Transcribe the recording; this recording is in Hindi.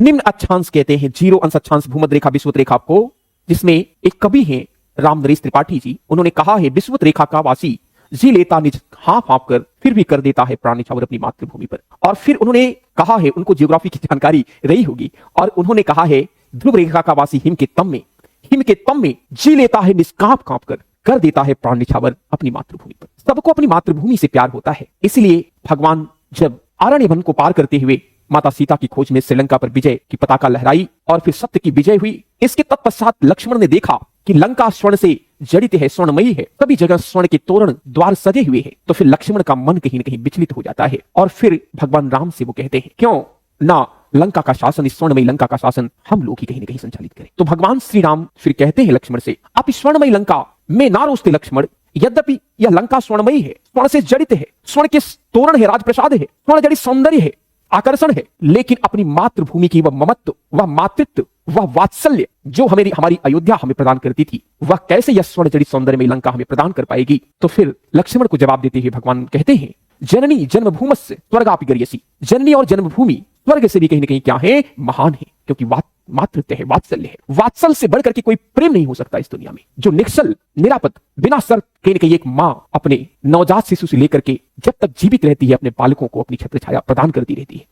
निम्न अक्षांश कहते हैं 0 अंश अक्षांश भूमध्य रेखा विषुवत रेखा को, जिसमें एक कवि हैं राम नरेश त्रिपाठी जी, उन्होंने कहा है विषुवत रेखा का वासी जी लेता निज हाँफ हाँफ कर, फिर भी कर देता है प्राण न्यौछावर अपनी मातृभूमि पर। और फिर उन्होंने कहा है, उनको ज्योग्राफी की जानकारी रही होगी, और उन्होंने कहा है ध्रुव रेखा का वासी हिम के तम में जी लेता है निष्कांप कांप कर देता है प्राण न्यौछावर अपनी मातृभूमि पर। सबको अपनी मातृभूमि से प्यार होता है, इसलिए भगवान जब अरण्य वन को पार करते हुए माता सीता की खोज में श्रीलंका पर विजय की पताका लहराई और फिर सत्य की विजय हुई, इसके तत्पश्चात लक्ष्मण ने देखा कि लंका स्वर्ण से जड़ित है, स्वर्णमयी है, सभी जगह स्वर्ण के तोरण द्वार सजे हुए हैं। तो फिर लक्ष्मण का मन कहीं न कहीं विचलित हो जाता है और फिर भगवान राम से वो कहते हैं, क्यों ना लंका का शासन, इस स्वर्णमयी लंका का शासन हम लोग ही कहीं न कहीं संचालित करें। तो भगवान श्री राम फिर कहते हैं लक्ष्मण से, आप इस स्वर्णमयी लंका में ना रोसते लक्ष्मण, यद्यपि यह लंका स्वर्णमयी है, स्वर्ण से जड़ित है, स्वर्ण के तोरण है, राजप्रसाद है, स्वर्ण जड़ित सौंदर्य है, आकर्षण है, लेकिन अपनी मातृभूमि की वह ममत्व, वह मातृत्व, वह वात्सल्य जो हमारी अयोध्या हमें प्रदान करती थी, वह कैसे यह स्वर्ण जड़ित सौंदर्य में लंका हमें प्रदान कर पाएगी। तो फिर लक्ष्मण को जवाब देते हुए भगवान कहते हैं, जननी जन्मभूमस्य स्वर्गापि गर्यसि, जननी और जन्मभूमि स्वर्ग से भी कहीं न कहीं क्या है, महान है, क्योंकि मातृत्व है, वात्सल्य है। वात्सल से बढ़कर के कोई प्रेम नहीं हो सकता इस दुनिया में, जो निश्चल निरापद बिना शर्त कहीं न कहीं एक मां अपने नवजात शिशु से लेकर के जब तक जीवित रहती है अपने बालकों को अपनी छत्र छाया प्रदान करती रहती है।